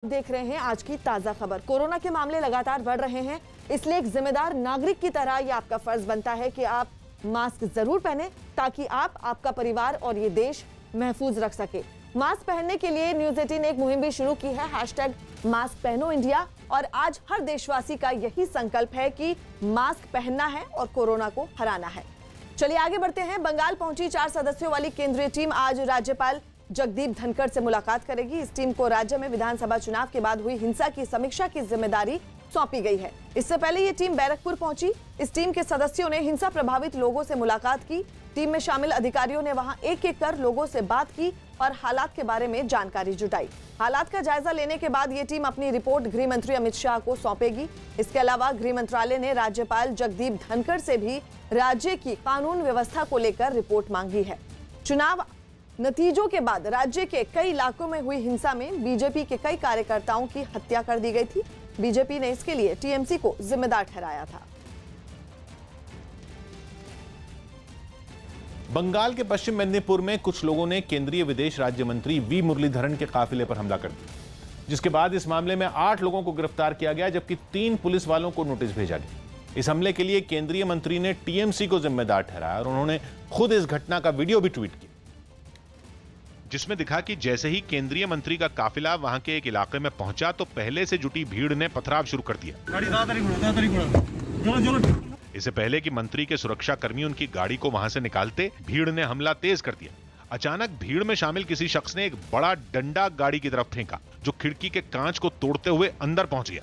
देख रहे हैं आज की ताजा खबर। कोरोना के मामले लगातार बढ़ रहे हैं, इसलिए एक जिम्मेदार नागरिक की तरह यह आपका फर्ज बनता है कि आप मास्क जरूर पहने ताकि आप, आपका परिवार और ये देश महफूज रख सके। मास्क पहनने के लिए न्यूज 18 ने एक मुहिम भी शुरू की है, #मास्क पहनो इंडिया। और आज हर देशवासी का यही संकल्प है कि मास्क पहनना है और कोरोना को हराना है। चलिए आगे बढ़ते हैं। बंगाल पहुंची 4 सदस्यों वाली केंद्रीय टीम आज राज्यपाल जगदीप धनखड़ से मुलाकात करेगी। इस टीम को राज्य में विधानसभा चुनाव के बाद हुई हिंसा की समीक्षा की जिम्मेदारी सौंपी गई है। इससे पहले ये टीम बैरकपुर पहुंची। इस टीम के सदस्यों ने हिंसा प्रभावित लोगों से मुलाकात की। टीम में शामिल अधिकारियों ने वहां एक-एक कर लोगों से बात की और हालात के बारे में जानकारी जुटाई। हालात का जायजा लेने के बाद ये टीम अपनी रिपोर्ट गृह मंत्री अमित शाह को सौंपेगी। इसके अलावा गृह मंत्रालय ने राज्यपाल जगदीप धनखड़ से भी राज्य की कानून व्यवस्था को लेकर रिपोर्ट मांगी है। चुनाव नतीजों के बाद राज्य के कई इलाकों में हुई हिंसा में बीजेपी के कई कार्यकर्ताओं की हत्या कर दी गई थी। बीजेपी ने इसके लिए टीएमसी को जिम्मेदार ठहराया था। बंगाल के पश्चिम मेदिनीपुर में कुछ लोगों ने केंद्रीय विदेश राज्य मंत्री वी मुरलीधरन के काफिले पर हमला कर दिया, जिसके बाद इस मामले में 8 लोगों को गिरफ्तार किया गया, जबकि 3 पुलिस वालों को नोटिस भेजा गया। इस हमले के लिए केंद्रीय मंत्री ने टीएमसी को जिम्मेदार ठहराया और उन्होंने खुद इस घटना का वीडियो भी ट्वीट किया, जिसमें दिखा कि जैसे ही केंद्रीय मंत्री का काफिला वहां के एक इलाके में पहुंचा तो पहले से जुटी भीड़ ने पथराव शुरू कर दिया। इससे पहले कि मंत्री के सुरक्षा कर्मी उनकी गाड़ी को वहां से निकालते, भीड़ ने हमला तेज कर दिया। अचानक भीड़ में शामिल किसी शख्स ने एक बड़ा डंडा गाड़ी की तरफ फेंका, जो खिड़की के कांच को तोड़ते हुए अंदर पहुंच गया।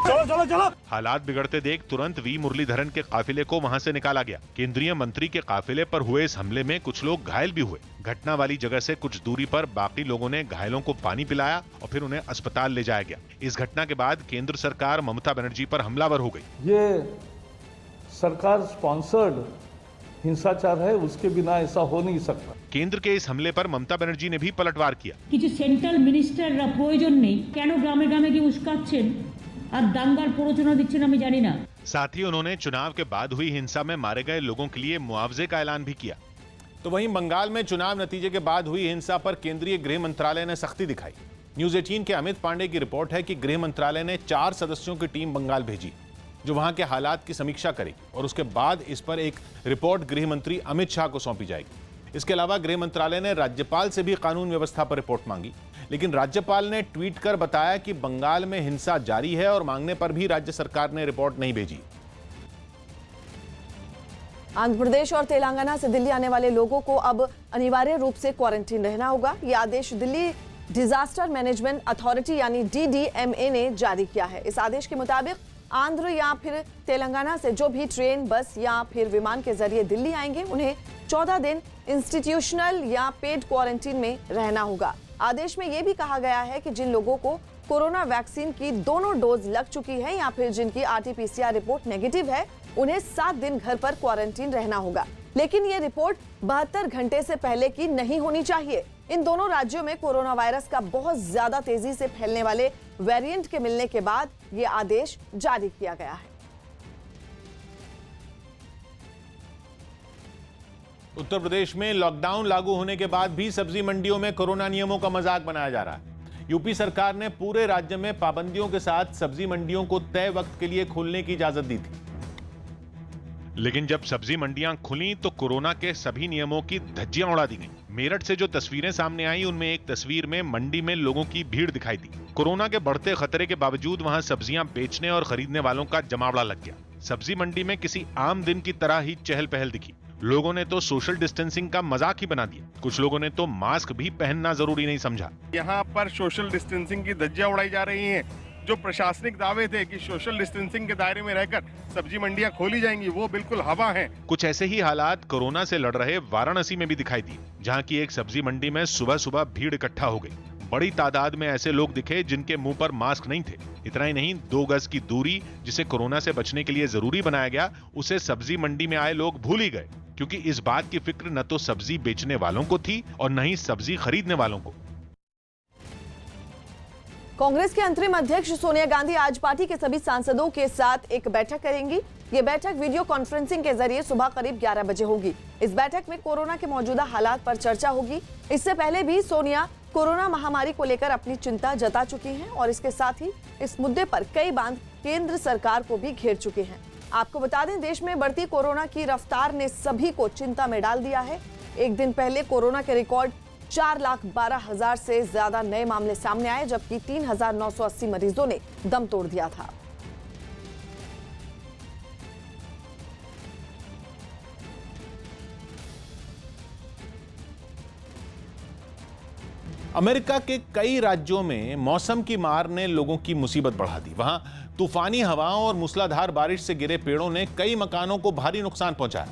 चलो। हालात बिगड़ते देख तुरंत वी मुरलीधरन के काफिले को वहां से निकाला गया। केंद्रीय मंत्री के काफिले पर हुए इस हमले में कुछ लोग घायल भी हुए। घटना वाली जगह से कुछ दूरी पर बाकी लोगों ने घायलों को पानी पिलाया और फिर उन्हें अस्पताल ले जाया गया। इस घटना के बाद केंद्र सरकार ममता बनर्जी पर हमलावर हो गई। ये सरकार स्पॉन्सर्ड हिंसाचार है, उसके बिना ऐसा हो नहीं सकता। केंद्र के इस हमले पर ममता बनर्जी ने भी पलटवार किया। কিছু সেন্ট্রাল মিনিস্টাররা প্রয়োজন নেই, কেন গ্রামে গ্রামে গিয়ে উস্কাচ্ছেন আর দাঙ্গার প্ররোচনা দিচ্ছেন আমি জানি না। साथ ही उन्होंने चुनाव के बाद हुई हिंसा में मारे गए लोगों के लिए मुआवजे का ऐलान भी किया। तो वहीं बंगाल में चुनाव नतीजे के बाद हुई हिंसा पर केंद्रीय गृह मंत्रालय ने सख्ती दिखाई। न्यूज 18 के अमित पांडे की रिपोर्ट है कि गृह मंत्रालय ने 4 सदस्यों की टीम बंगाल भेजी, जो वहां के हालात की समीक्षा करेगी और उसके बाद इस पर एक रिपोर्ट गृह मंत्री अमित शाह को सौंपी जाएगी। इसके अलावा गृह मंत्रालय ने राज्यपाल से भी कानून व्यवस्था पर रिपोर्ट मांगी, लेकिन राज्यपाल ने ट्वीट कर बताया कि बंगाल में हिंसा जारी है और मांगने पर भी राज्य सरकार ने रिपोर्ट नहीं भेजी। आंध्र प्रदेश और तेलंगाना से दिल्ली आने वाले लोगों को अब अनिवार्य रूप से क्वारंटीन रहना होगा। यह आदेश दिल्ली डिजास्टर मैनेजमेंट अथॉरिटी यानी DDMA ने जारी किया है। इस आदेश के मुताबिक आंध्र या फिर तेलंगाना से जो भी ट्रेन, बस या फिर विमान के जरिए दिल्ली आएंगे, उन्हें 14 दिन इंस्टीट्यूशनल या पेड क्वारंटीन में रहना होगा। आदेश में यह भी कहा गया है कि जिन लोगों को कोरोना वैक्सीन की दोनों डोज लग चुकी है या फिर जिनकी RT-PCR रिपोर्ट नेगेटिव है, उन्हें 7 दिन घर पर क्वारंटीन रहना होगा। लेकिन ये रिपोर्ट 72 घंटे से पहले की नहीं होनी चाहिए। इन दोनों राज्यों में कोरोना वायरस का बहुत ज्यादा तेजी से फैलने वाले वेरिएंट के मिलने के बाद ये आदेश जारी किया गया है। उत्तर प्रदेश में लॉकडाउन लागू होने के बाद भी सब्जी मंडियों में कोरोना नियमों का मजाक बनाया जा रहा है। यूपी सरकार ने पूरे राज्य में पाबंदियों के साथ सब्जी मंडियों को तय वक्त के लिए खोलने की इजाजत दी थी, लेकिन जब सब्जी मंडियां खुली तो कोरोना के सभी नियमों की धज्जियां उड़ा दी गई। मेरठ से जो तस्वीरें सामने आई, उनमें एक तस्वीर में मंडी में लोगों की भीड़ दिखाई दी। कोरोना के बढ़ते खतरे के बावजूद वहां सब्जियां बेचने और खरीदने वालों का जमावड़ा लग गया। सब्जी मंडी में किसी आम दिन की तरह ही चहल पहल दिखी। लोगों ने तो सोशल डिस्टेंसिंग का मजाक ही बना दिया। कुछ लोगों ने तो मास्क भी पहनना जरूरी नहीं समझा। यहाँ पर सोशल डिस्टेंसिंग की धज्जियां उड़ाई जा रही हैं। जो प्रशासनिक दावे थे कि सोशल डिस्टेंसिंग के दायरे में रहकर सब्जी मंडियां खोली जाएंगी, वो बिल्कुल हवा हैं। कुछ ऐसे ही हालात कोरोना से लड़ रहे वाराणसी में भी दिखाई दिए, जहां की एक सब्जी मंडी में सुबह सुबह भीड़ इकट्ठा हो गई। बड़ी तादाद में ऐसे लोग दिखे जिनके मुंह पर मास्क नहीं थे। इतना ही नहीं, 2 गज की दूरी जिसे कोरोना से बचने के लिए जरूरी बनाया गया, उसे सब्जी मंडी में आए लोग भूल ही गए, क्योंकि इस बात की फिक्र न तो सब्जी बेचने वालों को थी और न ही सब्जी खरीदने वालों को। कांग्रेस के अंतरिम अध्यक्ष सोनिया गांधी आज पार्टी के सभी सांसदों के साथ एक बैठक करेंगी। ये बैठक वीडियो कॉन्फ्रेंसिंग के जरिए सुबह करीब 11 बजे होगी। इस बैठक में कोरोना के मौजूदा हालात पर चर्चा होगी। इससे पहले भी सोनिया कोरोना महामारी को लेकर अपनी चिंता जता चुकी हैं और इसके साथ ही इस मुद्दे पर कई बार केंद्र सरकार को भी घेर चुके हैं। आपको बता दें, देश में बढ़ती कोरोना की रफ्तार ने सभी को चिंता में डाल दिया है। एक दिन पहले कोरोना के रिकॉर्ड 4,12,000 से ज्यादा नए मामले सामने आए, जबकि 3,980 मरीजों ने दम तोड़ दिया था। अमेरिका के कई राज्यों में मौसम की मार ने लोगों की मुसीबत बढ़ा दी। वहां तूफानी हवाओं और मूसलाधार बारिश से गिरे पेड़ों ने कई मकानों को भारी नुकसान पहुंचाया,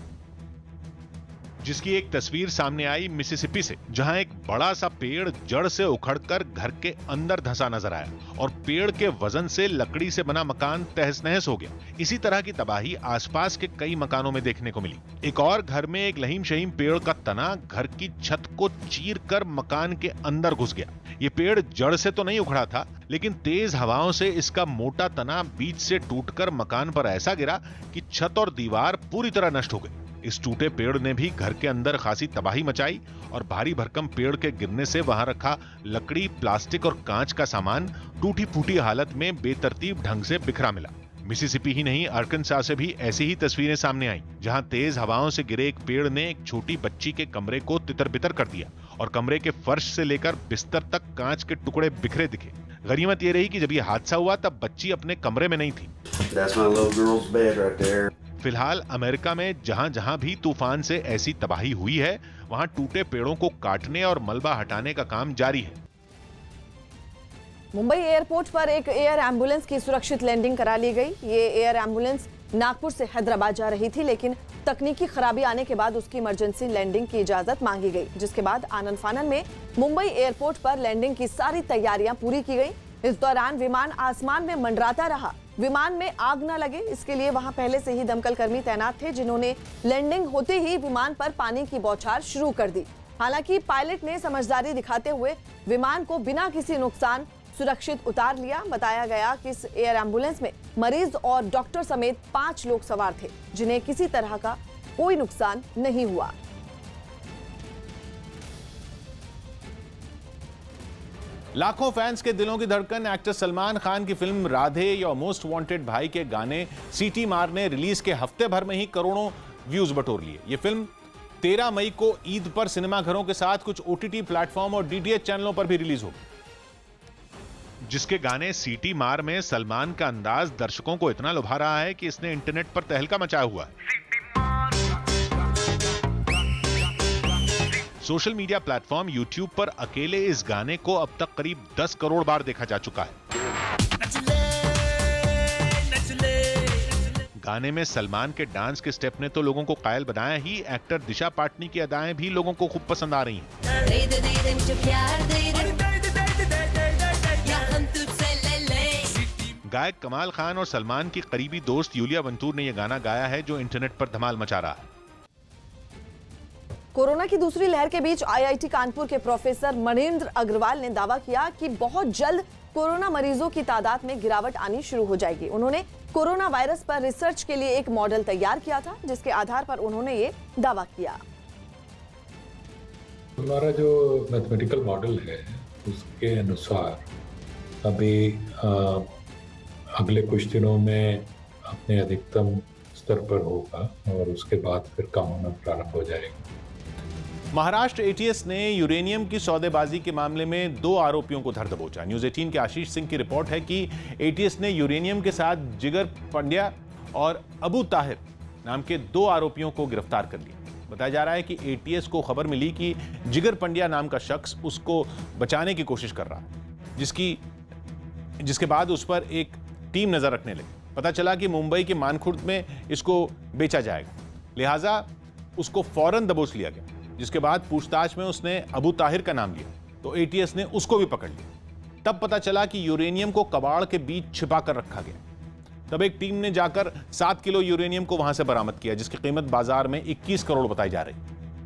जिसकी एक तस्वीर सामने आई मिसिसिपी से, जहां एक बड़ा सा पेड़ जड़ से उखड़कर घर के अंदर धंसा नजर आया और पेड़ के वजन से लकड़ी से बना मकान तहस नहस हो गया। इसी तरह की तबाही आसपास के कई मकानों में देखने को मिली। एक और घर में एक लहीम शहीम पेड़ का तना घर की छत को चीर कर मकान के अंदर घुस गया। ये पेड़ जड़ से तो नहीं उखड़ा था, लेकिन तेज हवाओं से इसका मोटा तना बीच से टूटकर मकान पर ऐसा गिरा कि छत और दीवार पूरी तरह नष्ट हो गई। इस टूटे पेड़ ने भी घर के अंदर खासी तबाही मचाई और भारी भरकम पेड़ के गिरने से वहां रखा लकड़ी, प्लास्टिक और कांच का सामान टूटी फूटी हालत में बेतरतीब ढंग से बिखरा मिला। मिसिसिपी ही नहीं, आर्कनसास से भी ऐसी ही तस्वीरें सामने आई, जहां तेज हवाओं से गिरे एक पेड़ ने एक छोटी बच्ची के कमरे को तितर-बितर कर दिया और कमरे के फर्श से लेकर बिस्तर तक कांच के टुकड़े बिखरे दिखे। गनीमत ये रही कि जब ये हादसा हुआ तब बच्ची अपने कमरे में नहीं थी। That's my little girl's bed right there. फिलहाल अमेरिका में जहां जहां भी तूफान से ऐसी तबाही हुई है, वहां टूटे पेड़ों को काटने और मलबा हटाने का काम जारी है। मुंबई एयरपोर्ट पर एक एयर एम्बुलेंस की सुरक्षित लैंडिंग करा ली गई। ये एयर एम्बुलेंस नागपुर से हैदराबाद जा रही थी, लेकिन तकनीकी खराबी आने के बाद उसकी इमरजेंसी लैंडिंग की इजाजत मांगी गई, जिसके बाद आनन फानन में मुंबई एयरपोर्ट पर लैंडिंग की सारी तैयारियां पूरी की गई। इस दौरान विमान आसमान में मंडराता रहा। विमान में आग न लगे, इसके लिए वहां पहले से ही दमकल कर्मी तैनात थे, जिन्होंने लैंडिंग होते ही विमान पर पानी की बौछार शुरू कर दी। हालांकि पायलट ने समझदारी दिखाते हुए विमान को बिना किसी नुकसान सुरक्षित उतार लिया। बताया गया कि इस एयर एम्बुलेंस में मरीज और डॉक्टर समेत 5 लोग सवार थे, जिन्हें किसी तरह का कोई नुकसान नहीं हुआ। लाखों फैंस के दिलों की धड़कन एक्टर सलमान खान की फिल्म राधे या मोस्ट वांटेड भाई के गाने सीटी मार ने रिलीज के हफ्ते भर में ही करोड़ों व्यूज बटोर लिए। ये फिल्म 13 मई को ईद पर सिनेमाघरों के साथ कुछ ओटीटी प्लेटफॉर्म और डीटीएच चैनलों पर भी रिलीज होगी। जिसके गाने सीटी मार में सलमान का अंदाज दर्शकों को इतना लुभा रहा है कि इसने इंटरनेट पर तहलका मचाया हुआ है। सोशल मीडिया प्लेटफॉर्म यूट्यूब पर अकेले इस गाने को अब तक करीब 10 करोड़ बार देखा जा चुका है। गाने में सलमान के डांस के स्टेप ने तो लोगों को कायल बनाया ही, एक्टर दिशा पाटनी की अदाएं भी लोगों को खूब पसंद आ रही हैं। गायक कमाल खान और सलमान की करीबी दोस्त यूलिया वंतूर ने यह गाना गाया है, जो इंटरनेट पर धमाल मचा रहा है। कोरोना की दूसरी लहर के बीच आईआईटी कानपुर के प्रोफेसर मणिन्द्र अग्रवाल ने दावा किया कि बहुत जल्द कोरोना मरीजों की तादाद में गिरावट आनी शुरू हो जाएगी। उन्होंने कोरोना वायरस पर रिसर्च के लिए एक मॉडल तैयार किया था, जिसके आधार पर उन्होंने ये दावा किया। हमारा जो मैथमेटिकल मॉडल है उसके अनुसार अभी अगले कुछ दिनों में अपने अधिकतम स्तर पर होगा और उसके बाद फिर कम होना प्रारंभ हो जाएगा। महाराष्ट्र एटीएस ने यूरेनियम की सौदेबाजी के मामले में 2 आरोपियों को धर दबोचा। न्यूज 18 के आशीष सिंह की रिपोर्ट है कि एटीएस ने यूरेनियम के साथ जिगर पंड्या और अबू ताहिर नाम के 2 आरोपियों को गिरफ्तार कर लिया। बताया जा रहा है कि एटीएस को खबर मिली कि जिगर पंड्या नाम का शख्स उसको बचाने की कोशिश कर रहा है, जिसके बाद उस पर एक टीम नजर रखने लगी। पता चला कि मुंबई के मानखुर्द में इसको बेचा जाएगा, लिहाजा उसको फौरन दबोच लिया गया। जिसके बाद पूछताछ में उसने अबू ताहिर का नाम लिया, तो एटीएस ने उसको भी पकड़ लिया। तब पता चला कि यूरेनियम को कबाड़ के बीच छिपा कर रखा गया। तब एक टीम ने जाकर 7 किलो यूरेनियम को वहां से बरामद किया, जिसकी कीमत बाजार में 21 करोड़ बताई जा रही।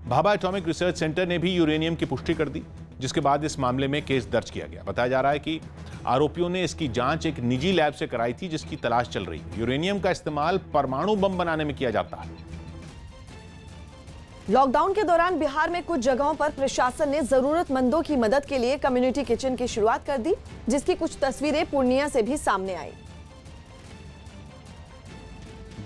भाभा एटॉमिक रिसर्च सेंटर ने भी यूरेनियम की पुष्टि कर दी, जिसके बाद इस मामले में केस दर्ज किया गया। बताया जा रहा है कि आरोपियों ने इसकी जांच एक निजी लैब से कराई थी, जिसकी तलाश चल रही है। यूरेनियम का इस्तेमाल परमाणु बम बनाने में किया जाता है। लॉकडाउन के दौरान बिहार में कुछ जगहों पर प्रशासन ने जरूरतमंदों की मदद के लिए कम्युनिटी किचन की शुरुआत कर दी, जिसकी कुछ तस्वीरें पूर्णिया से भी सामने आई।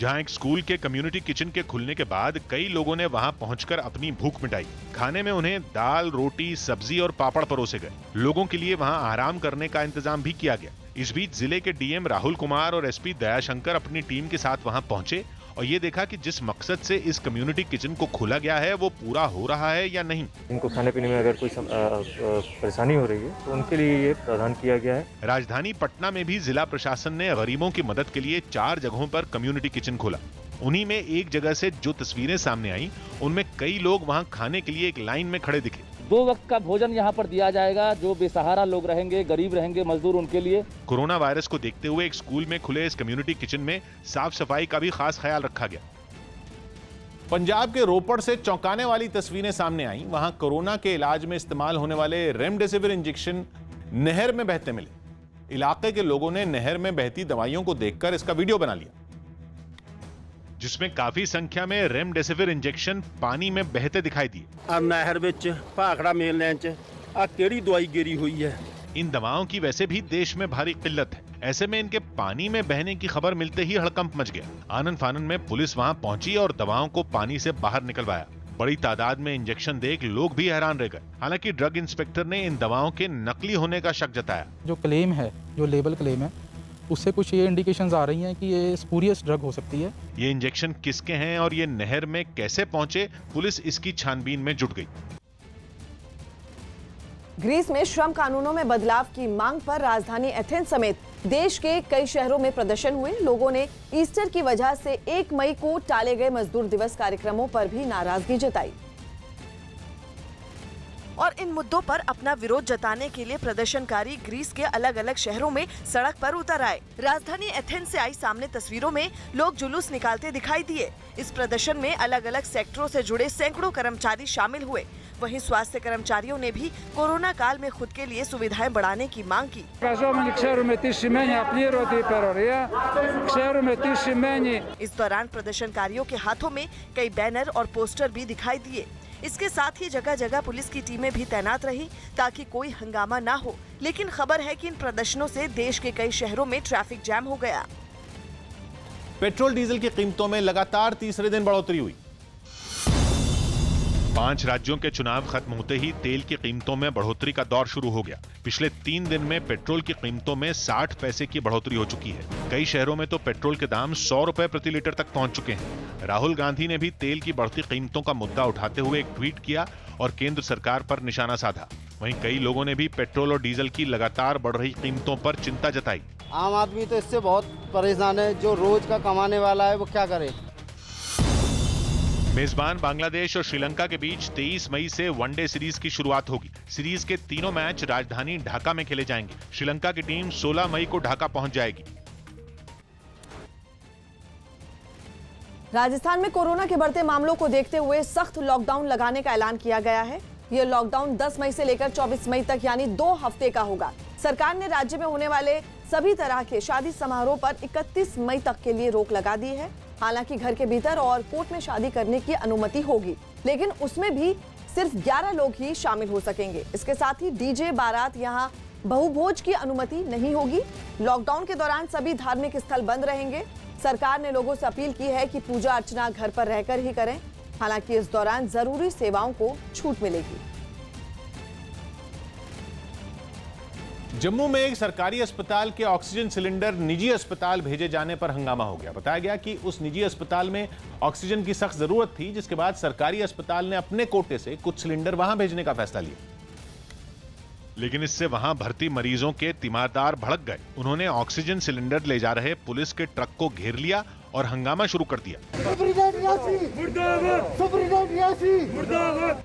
जहां एक स्कूल के कम्युनिटी किचन के खुलने के बाद कई लोगों ने वहां पहुंचकर अपनी भूख मिटाई। खाने में उन्हें दाल, रोटी, सब्जी और पापड़ परोसे गए। लोगों के लिए वहां आराम करने का इंतजाम भी किया गया। इस बीच जिले के डीएम राहुल कुमार और एसपी दयाशंकर अपनी टीम के साथ वहां पहुंचे और ये देखा कि जिस मकसद से इस कम्युनिटी किचन को खोला गया है वो पूरा हो रहा है या नहीं। इनको खाने पीने में अगर कोई परेशानी हो रही है तो उनके लिए ये प्रावधान किया गया है। राजधानी पटना में भी जिला प्रशासन ने गरीबों की मदद के लिए 4 जगहों पर कम्युनिटी किचन खोला। उन्हीं में एक जगह से जो तस्वीरें सामने आई उनमें कई लोग वहां खाने के लिए एक लाइन में खड़े दिखे। 2 वक्त का भोजन यहाँ पर दिया जाएगा। जो बेसहारा लोग रहेंगे, गरीब रहेंगे, मजदूर, उनके लिए। कोरोना वायरस को देखते हुए एक स्कूल में खुले इस कम्युनिटी किचन में साफ सफाई का भी खास ख्याल रखा गया। पंजाब के रोपड़ से चौंकाने वाली तस्वीरें सामने आई। वहां कोरोना के इलाज में इस्तेमाल होने वाले रेमडेसिविर इंजेक्शन नहर में बहते मिले। इलाके के लोगों ने नहर में बहती दवाइयों को देखकर इसका वीडियो बना लिया, जिसमें काफी संख्या में रेमडेसिविर इंजेक्शन पानी में बहते दिखाई दिए। नहर विच भाखड़ा मेन लाइन च आ केड़ी दवाई गिरी हुई है। इन दवाओं की वैसे भी देश में भारी किल्लत है। ऐसे में इनके पानी में बहने की खबर मिलते ही हड़कंप मच गया। आनन फानन में पुलिस वहां पहुंची और दवाओं को पानी से बाहर निकलवाया। बड़ी तादाद में इंजेक्शन देख लोग भी हैरान रह गए। हालांकि ड्रग इंस्पेक्टर ने इन दवाओं के नकली होने का शक जताया। जो क्लेम है, जो लेबल क्लेम है, उससे कुछ ये इंडिकेशंस आ रही हैं कि ये स्पूरियस ड्रग हो सकती है। ये इंजेक्शन किसके हैं और ये नहर में कैसे पहुंचे, पुलिस इसकी छानबीन में जुट गई। ग्रीस में श्रम कानूनों में बदलाव की मांग पर राजधानी एथेंस समेत देश के कई शहरों में प्रदर्शन हुए। लोगों ने ईस्टर की वजह से 1 मई को टाले गए मजदूर दिवस कार्यक्रमों पर भी नाराजगी जताई और इन मुद्दों पर अपना विरोध जताने के लिए प्रदर्शनकारी ग्रीस के अलग अलग शहरों में सड़क पर उतर आए। राजधानी एथेंस से आई सामने तस्वीरों में लोग जुलूस निकालते दिखाई दिए। इस प्रदर्शन में अलग अलग सेक्टरों से जुड़े सैकड़ों कर्मचारी शामिल हुए। वहीं स्वास्थ्य कर्मचारियों ने भी कोरोना काल में खुद के लिए सुविधाएं बढ़ाने की मांग की। इस दौरान प्रदर्शनकारियों के हाथों में कई बैनर और पोस्टर भी दिखाई दिए। इसके साथ ही जगह जगह पुलिस की टीमें भी तैनात रही ताकि कोई हंगामा ना हो। लेकिन खबर है कि इन प्रदर्शनों से देश के कई शहरों में ट्रैफिक जैम हो गया। पेट्रोल डीजल की कीमतों में लगातार तीसरे दिन बढ़ोतरी हुई। 5 राज्यों के चुनाव खत्म होते ही तेल की कीमतों में बढ़ोतरी का दौर शुरू हो गया। पिछले 3 दिन में पेट्रोल की कीमतों में 60 पैसे की बढ़ोतरी हो चुकी है। कई शहरों में तो पेट्रोल के दाम 100 रुपए प्रति लीटर तक पहुंच चुके हैं। राहुल गांधी ने भी तेल की बढ़ती कीमतों का मुद्दा उठाते हुए एक ट्वीट किया और केंद्र सरकार पर निशाना साधा। वहीं कई लोगों ने भी पेट्रोल और डीजल की लगातार बढ़ रही कीमतों पर चिंता जताई। आम आदमी तो इससे बहुत परेशान है। जो रोज का कमाने वाला है वो क्या करे। मेजबान बांग्लादेश और श्रीलंका के बीच 23 मई से वनडे सीरीज की शुरुआत होगी। सीरीज के तीनों मैच राजधानी ढाका में खेले जाएंगे। श्रीलंका की टीम 16 मई को ढाका पहुंच जाएगी। राजस्थान में कोरोना के बढ़ते मामलों को देखते हुए सख्त लॉकडाउन लगाने का ऐलान किया गया है। यह लॉकडाउन 10 मई से लेकर 24 मई तक यानी 2 हफ्ते का होगा। सरकार ने राज्य में होने वाले सभी तरह के शादी समारोह पर 31 मई तक के लिए रोक लगा दी है। हालांकि घर के भीतर और कोर्ट में शादी करने की अनुमति होगी, लेकिन उसमें भी सिर्फ 11 लोग ही शामिल हो सकेंगे। इसके साथ ही डीजे, बारात, यहाँ बहुभोज की अनुमति नहीं होगी। लॉकडाउन के दौरान सभी धार्मिक स्थल बंद रहेंगे। सरकार ने लोगों से अपील की है कि पूजा अर्चना घर पर रहकर ही करें। हालांकि इस दौरान जरूरी सेवाओं को छूट मिलेगी। जम्मू में एक सरकारी अस्पताल के ऑक्सीजन सिलेंडर निजी अस्पताल भेजे जाने पर हंगामा हो गया। बताया गया कि उस निजी अस्पताल में ऑक्सीजन की सख्त जरूरत थी, जिसके बाद सरकारी अस्पताल ने अपने कोटे से कुछ सिलेंडर वहां भेजने का फैसला लिया। लेकिन इससे वहां भर्ती मरीजों के तीमारदार भड़क गए। उन्होंने ऑक्सीजन सिलेंडर ले जा रहे पुलिस के ट्रक को घेर लिया और हंगामा शुरू कर दिया।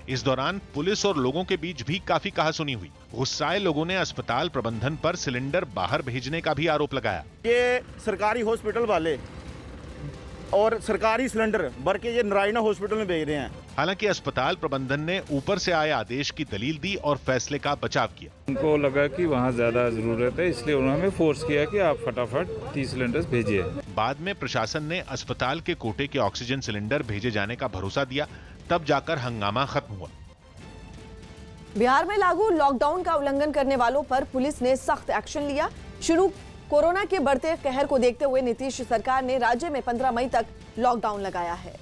इस दौरान पुलिस और लोगों के बीच भी काफी कहासुनी हुई। गुस्साए लोगों ने अस्पताल प्रबंधन पर सिलेंडर बाहर भेजने का भी आरोप लगाया। ये सरकारी हॉस्पिटल वाले और सरकारी सिलेंडर भर के ये नारायणा हॉस्पिटल में भेज रहे हैं। हालांकि अस्पताल प्रबंधन ने ऊपर से आए आदेश की दलील दी और फैसले का बचाव किया। उनको लगा कि वहाँ ज्यादा जरूरत है, इसलिए उन्होंने फोर्स किया कि आप फटाफट 30 सिलेंडर्स भेजिए। बाद में प्रशासन ने अस्पताल के कोटे के ऑक्सीजन सिलेंडर भेजे जाने का भरोसा दिया। तब जाकर हंगामा खत्म हुआ। बिहार में लागू लॉकडाउन का उल्लंघन करने वालों पर पुलिस ने सख्त एक्शन लिया। शुरू कोरोना के बढ़ते कहर को देखते हुए नीतीश सरकार ने राज्य में 15 मई तक लॉकडाउन लगाया है,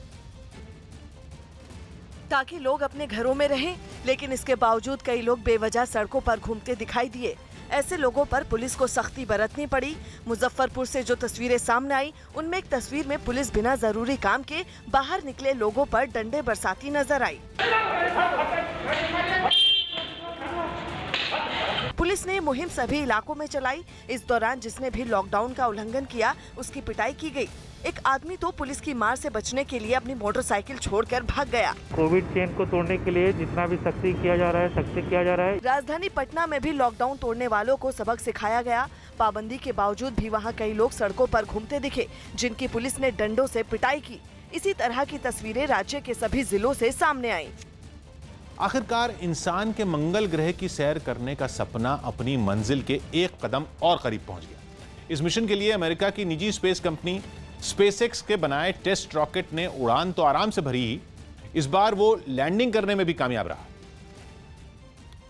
ताकि लोग अपने घरों में रहें। लेकिन इसके बावजूद कई लोग बेवजह सड़कों पर घूमते दिखाई दिए। ऐसे लोगों पर पुलिस को सख्ती बरतनी पड़ी। मुजफ्फरपुर से जो तस्वीरें सामने आई, उनमें एक तस्वीर में पुलिस बिना जरूरी काम के बाहर निकले लोगों पर डंडे बरसाती नजर आई। पुलिस ने मुहिम सभी इलाकों में चलाई। इस दौरान जिसने भी लॉकडाउन का उल्लंघन किया, उसकी पिटाई की गई। एक आदमी तो पुलिस की मार से बचने के लिए अपनी मोटरसाइकिल छोड़कर भाग गया। कोविड चेन को तोड़ने के लिए जितना भी सख्ती किया जा रहा है, सख्ती किया जा रहा है। राजधानी पटना में भी लॉकडाउन तोड़ने वालों को सबक सिखाया गया। पाबंदी के बावजूद भी वहां कई लोग सड़कों पर घूमते दिखे, जिनकी पुलिस ने डंडों से पिटाई की। इसी तरह की तस्वीरें राज्य के सभी जिलों से सामने आईं। आखिरकार इंसान के मंगल ग्रह की सैर करने का सपना अपनी मंजिल के एक कदम और करीब पहुंच गया। इस मिशन के लिए अमेरिका की निजी स्पेस कंपनी स्पेसएक्स के बनाए टेस्ट रॉकेट ने उड़ान तो आराम से भरी ही, इस बार वो लैंडिंग करने में भी कामयाब रहा,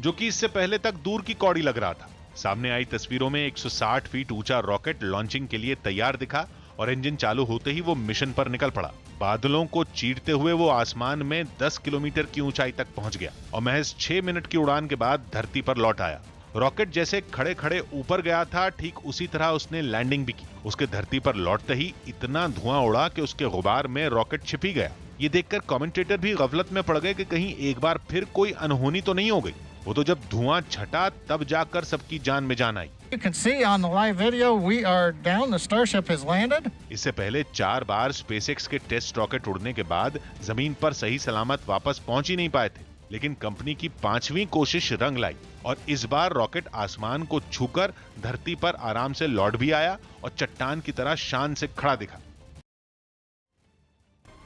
जो कि इससे पहले तक दूर की कौड़ी लग रहा था। सामने आई तस्वीरों में 160 फीट ऊंचा रॉकेट लॉन्चिंग के लिए तैयार दिखा और इंजन चालू होते ही वो मिशन पर निकल पड़ा। बादलों को चीरते हुए वो आसमान में 10 किलोमीटर की ऊंचाई तक पहुंच गया और महज 6 मिनट की उड़ान के बाद धरती पर लौट आया। रॉकेट जैसे खड़े खड़े ऊपर गया था, ठीक उसी तरह उसने लैंडिंग भी की। उसके धरती पर लौटते ही इतना धुआं उड़ा कि उसके गुबार में रॉकेट छिप ही गया। ये देखकर कमेंटेटर भी गफलत में पड़ गए कि कहीं एक बार फिर कोई अनहोनी तो नहीं हो गई। वो तो जब धुआं छटा तब जाकर सबकी जान में जान आई। You can see on the live video we are down. The Starship has landed. इससे पहले 4 बार स्पेसएक्स के टेस्ट रॉकेट उड़ने के बाद जमीन पर सही सलामत वापस पहुंच ही नहीं पाए थे, लेकिन कंपनी की 5वीं कोशिश रंग लाई और इस बार रॉकेट आसमान को छूकर धरती पर आराम से लौट भी आया और चट्टान की तरह शान से खड़ा दिखा।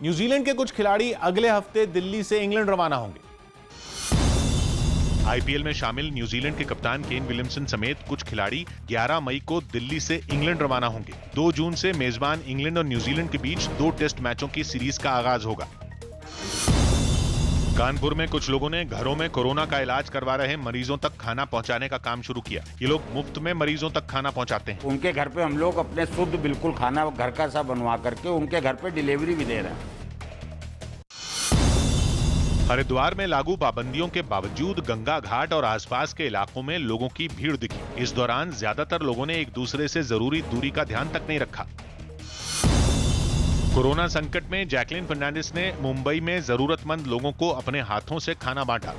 न्यूजीलैंड के कुछ खिलाड़ी अगले हफ्ते दिल्ली से इंग्लैंड रवाना होंगे। आईपीएल में शामिल न्यूजीलैंड के कप्तान केन विलियमसन समेत कुछ खिलाड़ी 11 मई को दिल्ली से इंग्लैंड रवाना होंगे। 2 जून से मेजबान इंग्लैंड और न्यूजीलैंड के बीच 2 टेस्ट मैचों की सीरीज का आगाज होगा। कानपुर में कुछ लोगों ने घरों में कोरोना का इलाज करवा रहे मरीजों तक खाना पहुंचाने का काम शुरू किया। ये लोग मुफ्त में मरीजों तक खाना पहुंचाते हैं। उनके घर पे हम लोग अपने शुद्ध बिल्कुल खाना घर का सा बनवा करके उनके घर पे डिलीवरी भी दे रहे हैं। हरिद्वार में लागू पाबंदियों के बावजूद गंगा घाट और आसपास के इलाकों में लोगों की भीड़ दिखी। इस दौरान ज्यादातर लोगों ने एक दूसरे से जरूरी दूरी का ध्यान तक नहीं रखा। कोरोना संकट में जैकलिन फर्नांडिस ने मुंबई में जरूरतमंद लोगों को अपने हाथों से खाना बांटा।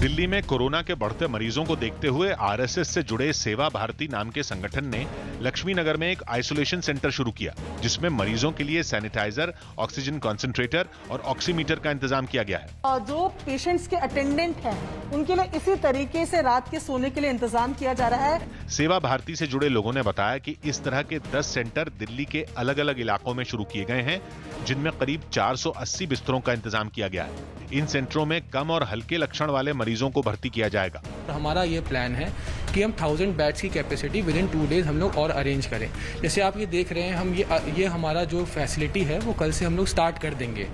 दिल्ली में कोरोना के बढ़ते मरीजों को देखते हुए आरएसएस से जुड़े सेवा भारती नाम के संगठन ने लक्ष्मी नगर में एक आइसोलेशन सेंटर शुरू किया, जिसमें मरीजों के लिए सैनिटाइजर, ऑक्सीजन कॉन्सेंट्रेटर और ऑक्सीमीटर का इंतजाम किया गया है। जो पेशेंट्स के अटेंडेंट हैं, उनके लिए इसी तरीके से रात के सोने के लिए इंतजाम किया जा रहा है। सेवा भारती से जुड़े लोगों ने बताया कि इस तरह के 10 सेंटर दिल्ली के अलग अलग इलाकों में शुरू किए गए हैं, जिनमें करीब 480 बिस्तरों का इंतजाम किया गया है। इन सेंटरों में कम और हल्के लक्षण वाले मरीजों को भर्ती किया जाएगा। हमारा ये प्लान है कि हम 1000 बेड्स की कैपेसिटी विद इन 2 डेज हम लोग और अरेंज करें। जैसे आप ये देख रहे हैं, हम ये हमारा जो फैसिलिटी है वो कल से हम लोग स्टार्ट कर देंगे।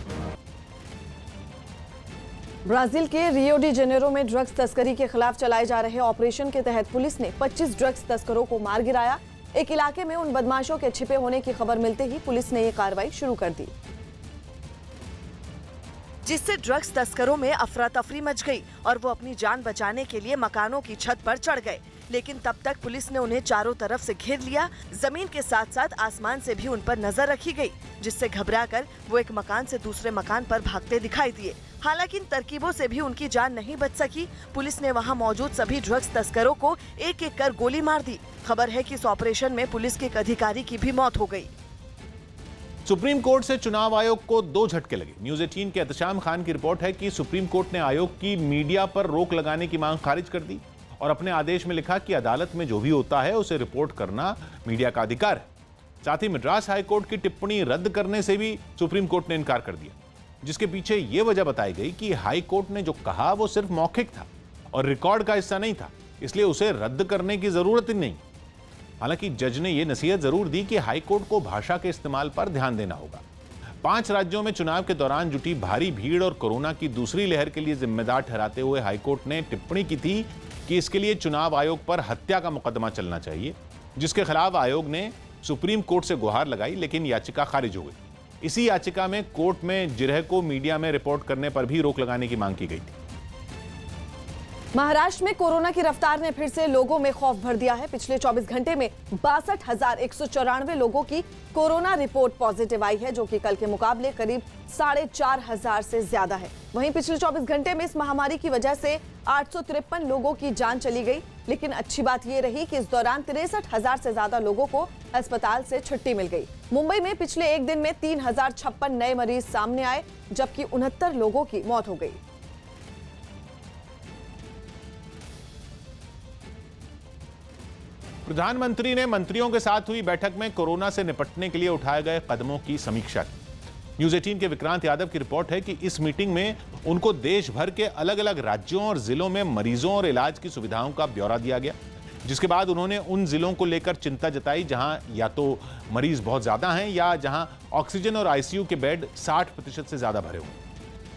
ब्राजील के रियो डी जेनेरो में ड्रग्स तस्करी के खिलाफ चलाए जा रहे ऑपरेशन के तहत पुलिस ने 25 ड्रग्स तस्करों को मार गिराया। एक इलाके में उन बदमाशों के छिपे होने की खबर मिलते ही पुलिस ने ये कार्रवाई शुरू कर दी, जिससे ड्रग्स तस्करों में अफरा तफरी मच गई और वो अपनी जान बचाने के लिए मकानों की छत पर चढ़ गए। लेकिन तब तक पुलिस ने उन्हें चारों तरफ से घेर लिया। जमीन के साथ साथ आसमान से भी उन पर नजर रखी गई, जिससे घबराकर वो एक मकान से दूसरे मकान पर भागते दिखाई दिए। हालांकि इन तरकीबों से भी उनकी जान नहीं बच सकी। पुलिस ने वहां मौजूद सभी ड्रग्स तस्करों को एक एक कर गोली मार दी। खबर है कि इस ऑपरेशन में पुलिस के एक अधिकारी की भी मौत हो गई। सुप्रीम कोर्ट से चुनाव आयोग को 2 झटके लगे। न्यूज 18 के एहतशाम खान की रिपोर्ट है कि सुप्रीम कोर्ट ने आयोग की मीडिया पर रोक लगाने की मांग खारिज कर दी और अपने आदेश में लिखा कि अदालत में जो भी होता है उसे रिपोर्ट करना मीडिया का अधिकार है। साथ ही मद्रास हाईकोर्ट की टिप्पणी रद्द करने से भी सुप्रीम कोर्ट ने इनकार कर दिया, जिसके पीछे यह वजह बताई गई कि हाईकोर्ट ने जो कहा वो सिर्फ मौखिक था और रिकॉर्ड का हिस्सा नहीं था, इसलिए उसे रद्द करने की जरूरत ही नहीं। हालांकि जज ने यह नसीहत जरूर दी कि हाईकोर्ट को भाषा के इस्तेमाल पर ध्यान देना होगा। 5 राज्यों में चुनाव के दौरान जुटी भारी भीड़ और कोरोना की दूसरी लहर के लिए जिम्मेदार ठहराते हुए हाईकोर्ट ने टिप्पणी की थी कि इसके लिए चुनाव आयोग पर हत्या का मुकदमा चलना चाहिए, जिसके खिलाफ आयोग ने सुप्रीम कोर्ट से गुहार लगाई, लेकिन याचिका खारिज हो गई। इसी याचिका में कोर्ट में जिरह को मीडिया में रिपोर्ट करने पर भी रोक लगाने की मांग की गई थी। महाराष्ट्र में कोरोना की रफ्तार ने फिर से लोगों में खौफ भर दिया है। पिछले 24 घंटे में 62,194 लोगों की कोरोना रिपोर्ट पॉजिटिव आई है, जो कि कल के मुकाबले करीब 4,500 से ज्यादा है। वहीं पिछले 24 घंटे में इस महामारी की वजह से 853 लोगों की जान चली गई, लेकिन अच्छी बात यह रही कि इस दौरान 63,000 से ज्यादा लोगों को अस्पताल से छुट्टी मिल गई। मुंबई में पिछले एक दिन में 3,056 नए मरीज सामने आए, जबकि 69 लोगों की मौत हो गई। प्रधानमंत्री ने मंत्रियों के साथ हुई बैठक में कोरोना से निपटने के लिए उठाए गए कदमों की समीक्षा की। न्यूज़ 18 के विक्रांत यादव की रिपोर्ट है कि इस मीटिंग में उनको देश भर के अलग अलग राज्यों और जिलों में मरीजों और इलाज की सुविधाओं का ब्यौरा दिया गया, जिसके बाद उन्होंने उन जिलों को लेकर चिंता जताई जहां या तो मरीज बहुत ज्यादा हैं या जहां ऑक्सीजन और आईसीयू के बेड 60% से ज्यादा भरे हुए।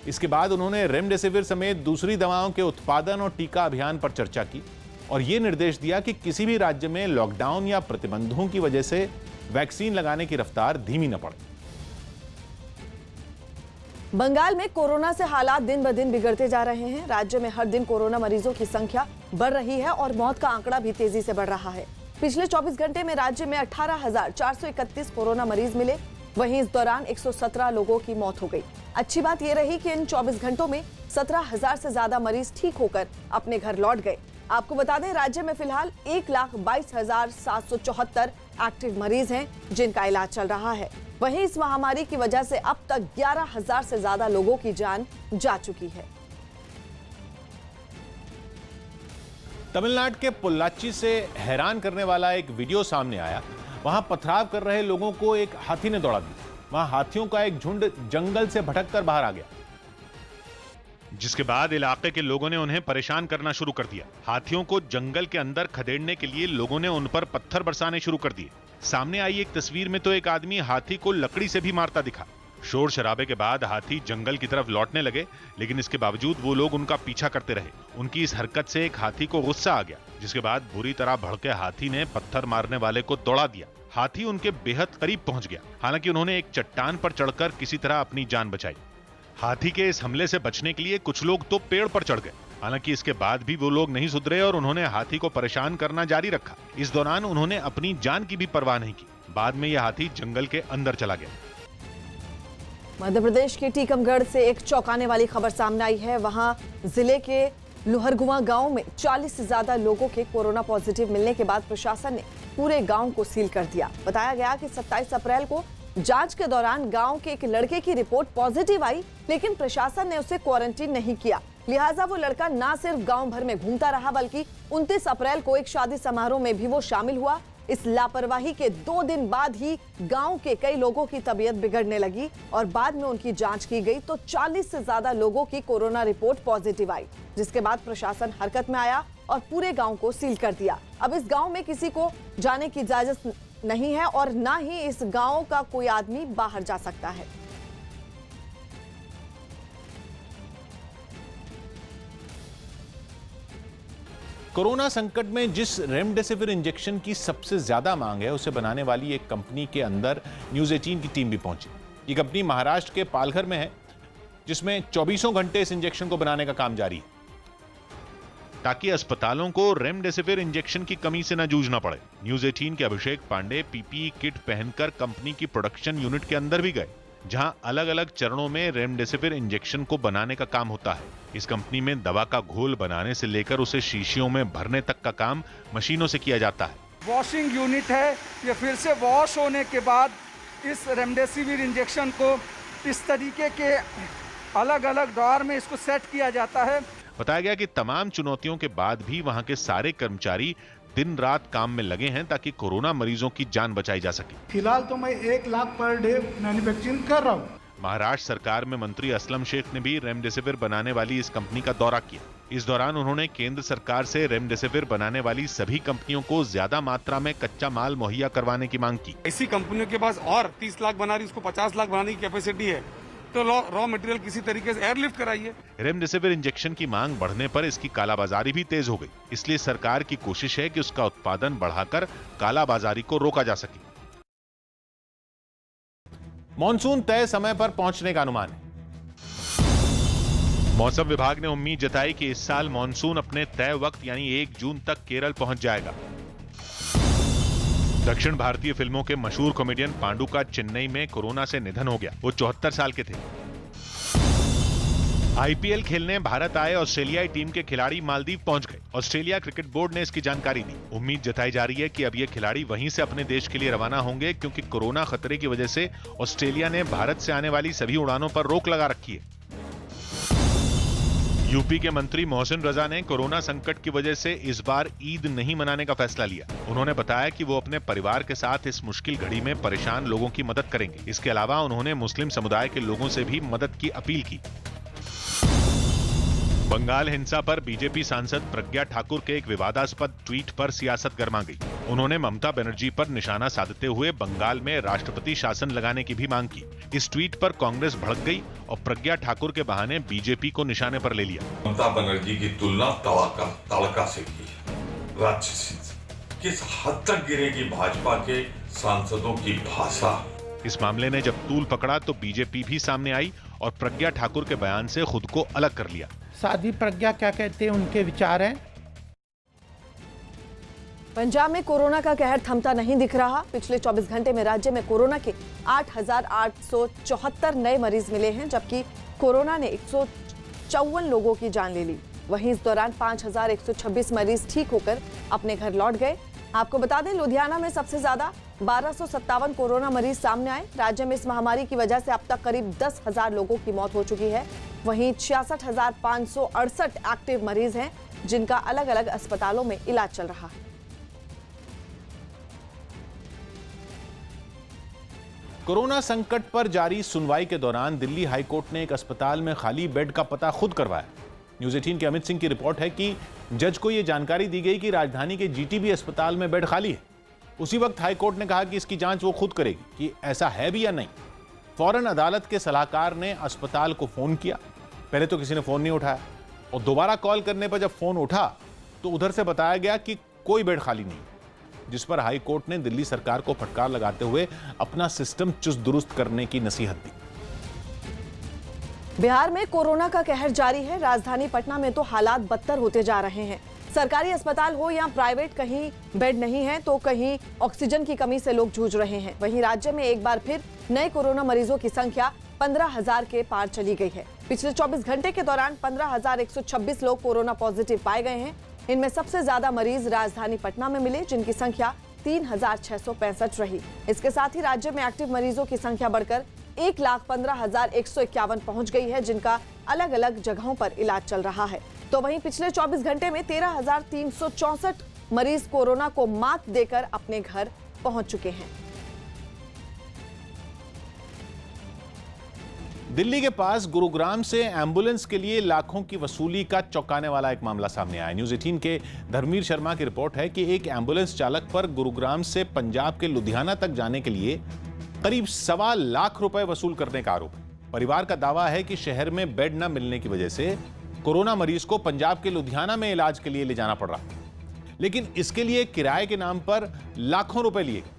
इसके बाद उन्होंने रेमडेसिविर समेत दूसरी दवाओं के उत्पादन और टीका अभियान पर चर्चा की और यह निर्देश दिया कि किसी भी राज्य में लॉकडाउन या प्रतिबंधों की वजह से वैक्सीन लगाने की रफ्तार धीमी न पड़े। बंगाल में कोरोना से हालात दिन ब दिन बिगड़ते जा रहे हैं। राज्य में हर दिन कोरोना मरीजों की संख्या बढ़ रही है और मौत का आंकड़ा भी तेजी से बढ़ रहा है। पिछले 24 घंटे में राज्य में 18,431 कोरोना मरीज मिले, वहीं इस दौरान 117 लोगों की मौत हो गई। अच्छी बात यह रही कि इन 24 घंटों में 17,000 से ज्यादा मरीज ठीक होकर अपने घर लौट गए। आपको बता दें, राज्य में फिलहाल 1,22,774 एक्टिव मरीज हैं जिनका इलाज चल रहा है। वहीं इस महामारी की वजह से अब तक 11,000 से ज्यादा लोगों की जान जा चुकी है। तमिलनाडु के पोल्लाची से हैरान करने वाला एक वीडियो सामने आया। वहां पथराव कर रहे लोगों को एक हाथी ने दौड़ा दिया। वहां हाथियों का एक झुंड जंगल से भटककर बाहर आ गया, जिसके बाद इलाके के लोगों ने उन्हें परेशान करना शुरू कर दिया। हाथियों को जंगल के अंदर खदेड़ने के लिए लोगों ने उन पर पत्थर बरसाने शुरू कर दिए। सामने आई एक तस्वीर में तो एक आदमी हाथी को लकड़ी से भी मारता दिखा। शोर शराबे के बाद हाथी जंगल की तरफ लौटने लगे, लेकिन इसके बावजूद वो लोग उनका पीछा करते रहे। उनकी इस हरकत से एक हाथी को गुस्सा आ गया, जिसके बाद बुरी तरह भड़के हाथी ने पत्थर मारने वाले को दौड़ा दिया। हाथी उनके बेहद करीब पहुंच गया। हालांकि उन्होंने एक चट्टान पर चढ़कर किसी तरह अपनी जान बचाई। हाथी के इस हमले से बचने के लिए कुछ लोग तो पेड़ पर चढ़ गए। हालांकि इसके बाद भी वो लोग नहीं सुधरे और उन्होंने हाथी को परेशान करना जारी रखा। इस दौरान उन्होंने अपनी जान की भी परवाह नहीं की। बाद में यह हाथी जंगल के अंदर चला गया। मध्य प्रदेश के टीकमगढ़ से एक चौंकाने वाली खबर सामने आई है। वहां जिले के लोहरगुआ गांव में 40 से ज्यादा लोगों के कोरोना पॉजिटिव मिलने के बाद प्रशासन ने पूरे गांव को सील कर दिया। बताया गया कि 27 अप्रैल को जांच के दौरान गांव के एक लड़के की रिपोर्ट पॉजिटिव आई, लेकिन प्रशासन ने उसे क्वारंटीन नहीं किया। लिहाजा वो लड़का ना सिर्फ गांव भर में घूमता रहा, बल्कि 29 अप्रैल को एक शादी समारोह में भी वो शामिल हुआ। इस लापरवाही के 2 दिन बाद ही गांव के कई लोगों की तबीयत बिगड़ने लगी और बाद में उनकी जांच की गई तो 40 से ज्यादा लोगों की कोरोना रिपोर्ट पॉजिटिव आई, जिसके बाद प्रशासन हरकत में आया और पूरे गांव को सील कर दिया। अब इस गांव में किसी को जाने की इजाजत नहीं है और ना ही इस गांव का कोई आदमी बाहर जा सकता है। कोरोना संकट में जिस रेमडेसिविर इंजेक्शन की सबसे ज्यादा मांग है, उसे बनाने वाली एक कंपनी के अंदर न्यूज़ 18 की टीम भी पहुंची। ये कंपनी महाराष्ट्र के पालघर में है, जिसमें 24 घंटे इस इंजेक्शन को बनाने का काम जारी है, ताकि अस्पतालों को रेमडेसिविर इंजेक्शन की कमी से न जूझना पड़े। न्यूज़ 18 के अभिषेक पांडे पीपीई किट पहनकर कंपनी की प्रोडक्शन यूनिट के अंदर भी गए, जहां अलग अलग चरणों में रेमडेसिविर इंजेक्शन को बनाने का काम होता है। इस कंपनी में दवा का घोल बनाने से लेकर उसे शीशियों में भरने तक का काम मशीनों से किया जाता है। वॉशिंग यूनिट है, ये फिर से वॉश होने के बाद इस रेमडेसिविर इंजेक्शन को इस तरीके के अलग अलग ड्रॉअर में इसको सेट किया जाता है। बताया गया कि तमाम चुनौतियों के बाद भी वहां के सारे कर्मचारी दिन रात काम में लगे हैं ताकि कोरोना मरीजों की जान बचाई जा सके। फिलहाल तो मैं 1 लाख पर डे मैन्युफैक्चरिंग कर रहा हूँ। महाराष्ट्र सरकार में मंत्री असलम शेख ने भी रेमडेसिविर बनाने वाली इस कंपनी का दौरा किया। इस दौरान उन्होंने केंद्र सरकार से रेमडेसिविर बनाने वाली सभी कंपनियों को ज्यादा मात्रा में कच्चा माल मुहैया करवाने की मांग की। ऐसी कंपनियों के पास और 30 लाख बना रही, उसको 50 लाख बनाने की कैपेसिटी है, तो रॉ मटेरियल किसी तरीके से एयरलिफ्ट कराइए। रेमडेसिविर इंजेक्शन की मांग बढ़ने पर इसकी कालाबाजारी भी तेज हो गई, इसलिए सरकार की कोशिश है कि उसका उत्पादन बढ़ाकर कालाबाजारी को रोका जा सके। मॉनसून तय समय पर पहुंचने का अनुमान है। मौसम विभाग ने उम्मीद जताई कि इस साल मॉनसून अपने तय वक्त यानी 1 जून तक केरल पहुंच जाएगा। दक्षिण भारतीय फिल्मों के मशहूर कॉमेडियन पांडु का चेन्नई में कोरोना से निधन हो गया। वो 74 साल के थे। आईपीएल खेलने भारत आए ऑस्ट्रेलियाई टीम के खिलाड़ी मालदीव पहुंच गए। ऑस्ट्रेलिया क्रिकेट बोर्ड ने इसकी जानकारी दी। उम्मीद जताई जा रही है कि अब ये खिलाड़ी वहीं से अपने देश के लिए रवाना होंगे, क्योंकि कोरोना खतरे की वजह से ऑस्ट्रेलिया ने भारत से आने वाली सभी उड़ानों पर रोक लगा रखी है। यूपी के मंत्री मोहसिन रजा ने कोरोना संकट की वजह से इस बार ईद नहीं मनाने का फैसला लिया। उन्होंने बताया कि वो अपने परिवार के साथ इस मुश्किल घड़ी में परेशान लोगों की मदद करेंगे। इसके अलावा उन्होंने मुस्लिम समुदाय के लोगों से भी मदद की अपील की। बंगाल हिंसा पर बीजेपी सांसद प्रज्ञा ठाकुर के एक विवादास्पद ट्वीट पर सियासत गर्मा गई। उन्होंने ममता बनर्जी पर निशाना साधते हुए बंगाल में राष्ट्रपति शासन लगाने की भी मांग की। इस ट्वीट पर कांग्रेस भड़क गई और प्रज्ञा ठाकुर के बहाने बीजेपी को निशाने पर ले लिया। ममता बनर्जी की तुलना तड़का से की, राक्षसी से। किस हद तक गिरेगी भाजपा के सांसदों की भाषा। इस मामले ने जब तूल पकड़ा तो बीजेपी भी सामने आई और प्रज्ञा ठाकुर के बयान से खुद को अलग कर लिया। साध्वी प्रज्ञा क्या कहते हैं, उनके विचार हैं। पंजाब में कोरोना का कहर थमता नहीं दिख रहा। पिछले 24 घंटे में राज्य में कोरोना के 8,874 नए मरीज मिले हैं, जबकि कोरोना ने 154 लोगों की जान ले ली। वहीं इस दौरान 5,126 मरीज ठीक होकर अपने घर लौट गए। आपको बता दें, लुधियाना में सबसे ज्यादा 1257 कोरोना मरीज सामने आए। राज्य में इस महामारी की वजह से अब तक करीब 10,000 लोगों की मौत हो चुकी है। वहीं 66,568 एक्टिव मरीज हैं, जिनका अलग अलग अस्पतालों में इलाज चल रहा है। कोरोना संकट पर जारी सुनवाई के दौरान दिल्ली हाईकोर्ट ने एक अस्पताल में खाली बेड का पता खुद करवाया। न्यूज़ 18 के अमित सिंह की रिपोर्ट है कि जज को यह जानकारी दी गई कि राजधानी के जीटीबी अस्पताल में बेड खाली है। उसी वक्त हाईकोर्ट ने कहा कि इसकी जांच वो खुद करेगी कि ऐसा है भी या नहीं। फौरन अदालत के सलाहकार ने अस्पताल को फोन किया। पहले तो किसी ने फोन नहीं उठाया और दोबारा कॉल करने पर जब फोन उठा तो उधर से बताया गया कि कोई बेड खाली नहीं, जिस पर हाई कोर्ट ने दिल्ली सरकार को फटकार लगाते हुए अपना सिस्टम चुस्त दुरुस्त करने की नसीहत दी। बिहार में कोरोना का कहर जारी है। राजधानी पटना में तो हालात बदतर होते जा रहे हैं। सरकारी अस्पताल हो या प्राइवेट, कहीं बेड नहीं है तो कहीं ऑक्सीजन की कमी से लोग जूझ रहे हैं। वहीं राज्य में एक बार फिर नए कोरोना मरीजों की संख्या 15,000 के पार चली गई है। पिछले 24 घंटे के दौरान 15,126 लोग कोरोना पॉजिटिव पाए गए हैं। इनमें सबसे ज्यादा मरीज राजधानी पटना में मिले, जिनकी संख्या 3,665 रही। इसके साथ ही राज्य में एक्टिव मरीजों की संख्या बढ़कर 1,15,151 पहुंच गई है, जिनका अलग अलग जगहों पर इलाज चल रहा है। तो वहीं पिछले 24 घंटे में 13,364 मरीज कोरोना को मात देकर अपने घर पहुंच चुके हैं। दिल्ली के पास गुरुग्राम से एम्बुलेंस के लिए लाखों की वसूली का चौंकाने वाला एक मामला सामने आया। न्यूज़ 18 के धर्मवीर शर्मा की रिपोर्ट है कि एक एम्बुलेंस चालक पर गुरुग्राम से पंजाब के लुधियाना तक जाने के लिए करीब 1.25 लाख रुपए वसूल करने का आरोप है। परिवार का दावा है कि शहर में बेड न मिलने की वजह से कोरोना मरीज को पंजाब के लुधियाना में इलाज के लिए ले जाना पड़ रहा, लेकिन इसके लिए किराए के नाम पर लाखों रुपए लिए गए।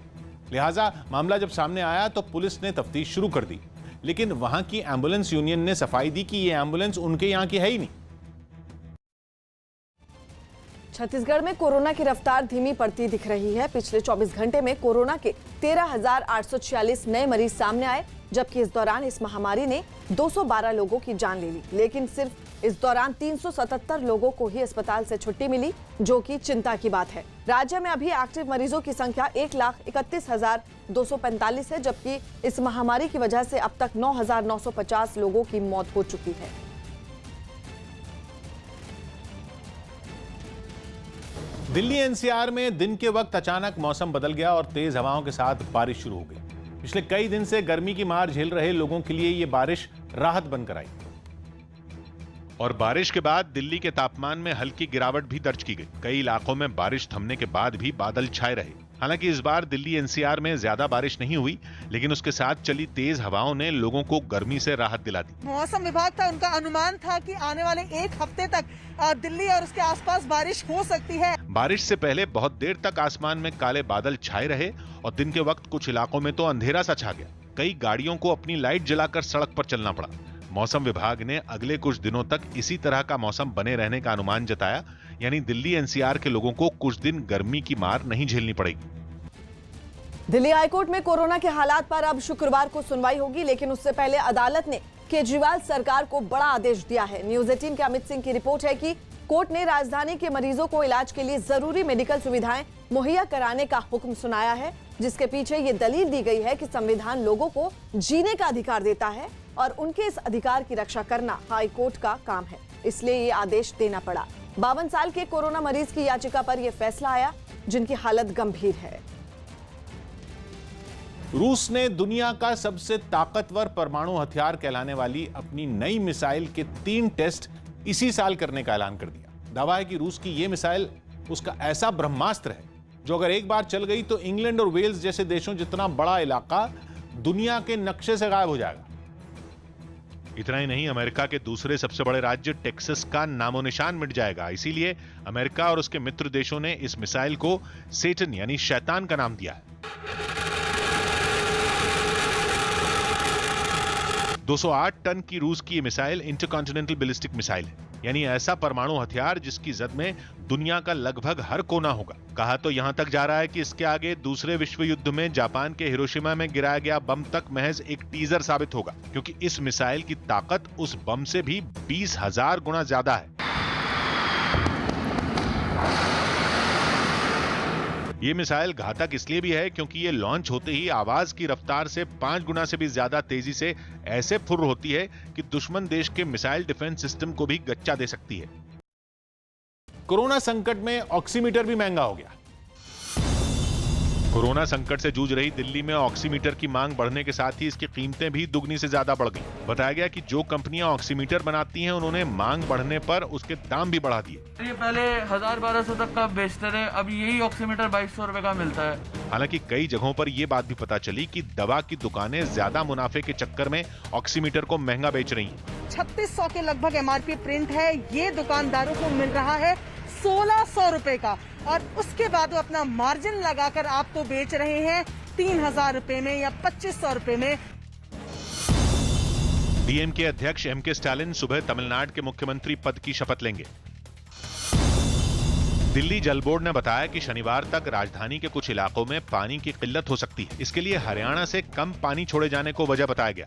लिहाजा मामला जब सामने आया तो पुलिस ने तफ्तीश शुरू कर दी, लेकिन वहां की एम्बुलेंस यूनियन ने सफाई दी कि यह एम्बुलेंस उनके यहां की है ही नहीं। छत्तीसगढ़ में कोरोना की रफ्तार धीमी पड़ती दिख रही है। पिछले 24 घंटे में कोरोना के 13,846 नए मरीज सामने आए, जबकि इस दौरान इस महामारी ने 212 लोगों की जान ले ली। लेकिन सिर्फ इस दौरान 377 लोगों को ही अस्पताल से छुट्टी मिली, जो कि चिंता की बात है। राज्य में अभी एक्टिव मरीजों की संख्या 1,31,245 है, जबकि इस महामारी की वजह से अब तक 9,950 लोगों की मौत हो चुकी है। दिल्ली एनसीआर में दिन के वक्त अचानक मौसम बदल गया और तेज हवाओं के साथ बारिश शुरू हो गई। पिछले कई दिन से गर्मी की मार झेल रहे लोगों के लिए यह बारिश राहत बनकर आई और बारिश के बाद दिल्ली के तापमान में हल्की गिरावट भी दर्ज की गई। कई इलाकों में बारिश थमने के बाद भी बादल छाए रहे। हालांकि इस बार दिल्ली एनसीआर में ज्यादा बारिश नहीं हुई, लेकिन उसके साथ चली तेज हवाओं ने लोगों को गर्मी से राहत दिला दी। मौसम विभाग का उनका अनुमान था कि आने वाले एक हफ्ते तक दिल्ली और उसके आसपास बारिश हो सकती है। बारिश से पहले बहुत देर तक आसमान में काले बादल छाए रहे और दिन के वक्त कुछ इलाकों में तो अंधेरा सा छा गया। कई गाड़ियों को अपनी लाइट जलाकर सड़क पर चलना पड़ा। मौसम विभाग ने अगले कुछ दिनों तक इसी तरह का मौसम बने रहने का अनुमान जताया, यानी दिल्ली एनसीआर के लोगों को कुछ दिन गर्मी की मार नहीं झेलनी पड़ेगी। दिल्ली हाईकोर्ट में कोरोना के हालात पर अब शुक्रवार को सुनवाई होगी, लेकिन उससे पहले अदालत ने केजरीवाल सरकार को बड़ा आदेश दिया है। न्यूज 18 के अमित सिंह की रिपोर्ट है कि कोर्ट ने राजधानी के मरीजों को इलाज के लिए जरूरी मेडिकल सुविधाएं मुहैया कराने का हुक्म सुनाया है, जिसके पीछे ये दलील दी गई है कि संविधान लोगों को जीने का अधिकार देता है और उनके इस अधिकार की रक्षा करना हाई कोर्ट का काम है, इसलिए ये आदेश देना पड़ा। 52 साल के कोरोना मरीज की याचिका पर यह फैसला आया, जिनकी हालत गंभीर है। रूस ने दुनिया का सबसे ताकतवर परमाणु हथियार कहलाने वाली अपनी नई मिसाइल के 3 टेस्ट इसी साल करने का ऐलान कर दिया। दावा है कि रूस की यह मिसाइल उसका ऐसा ब्रह्मास्त्र है जो अगर एक बार चल गई तो इंग्लैंड और वेल्स जैसे देशों जितना बड़ा इलाका दुनिया के नक्शे से गायब हो जाएगा। इतना ही नहीं, अमेरिका के दूसरे सबसे बड़े राज्य टेक्सास का नामो निशान मिट जाएगा। इसीलिए अमेरिका और उसके मित्र देशों ने इस मिसाइल को सेटन यानी शैतान का नाम दिया है। 208 टन की रूस की मिसाइल इंटरकॉन्टिनेंटल बैलिस्टिक मिसाइल है, यानी ऐसा परमाणु हथियार जिसकी जद में दुनिया का लगभग हर कोना होगा। कहा तो यहां तक जा रहा है कि इसके आगे दूसरे विश्व युद्ध में जापान के हिरोशिमा में गिराया गया बम तक महज एक टीजर साबित होगा, क्योंकि इस मिसाइल की ताकत उस बम से भी 20,000 गुना ज्यादा है। ये मिसाइल घातक इसलिए भी है क्योंकि ये लॉन्च होते ही आवाज की रफ्तार से 5 गुना से भी ज्यादा तेजी से ऐसे फुर्र होती है कि दुश्मन देश के मिसाइल डिफेंस सिस्टम को भी गच्चा दे सकती है। कोरोना संकट में ऑक्सीमीटर भी महंगा हो गया। कोरोना संकट से जूझ रही दिल्ली में ऑक्सीमीटर की मांग बढ़ने के साथ ही इसकी कीमतें भी दुगनी से ज्यादा बढ़ गई। बताया गया कि जो कंपनियां ऑक्सीमीटर बनाती हैं उन्होंने मांग बढ़ने पर उसके दाम भी बढ़ा दिए। ये पहले 1000-1200 तक का बेचते थे, अब यही ऑक्सीमीटर 2200 रुपए का मिलता है। हालांकि कई जगहों पर यह बात भी पता चली कि दवा की दुकानें ज्यादा मुनाफे के चक्कर में ऑक्सीमीटर को महंगा बेच रही हैं। 3600 के लगभग MRP प्रिंट है, ये दुकानदारों को मिल रहा है 1600 रुपए का, और उसके बाद वो अपना मार्जिन लगाकर आपको बेच रहे हैं 3000 रुपए में या 2500 रुपए में। डीएमके अध्यक्ष एमके स्टालिन सुबह तमिलनाडु के मुख्यमंत्री पद की शपथ लेंगे। दिल्ली जल बोर्ड ने बताया कि शनिवार तक राजधानी के कुछ इलाकों में पानी की किल्लत हो सकती है। इसके लिए हरियाणा से कम पानी छोड़े जाने को वजह बताया गया।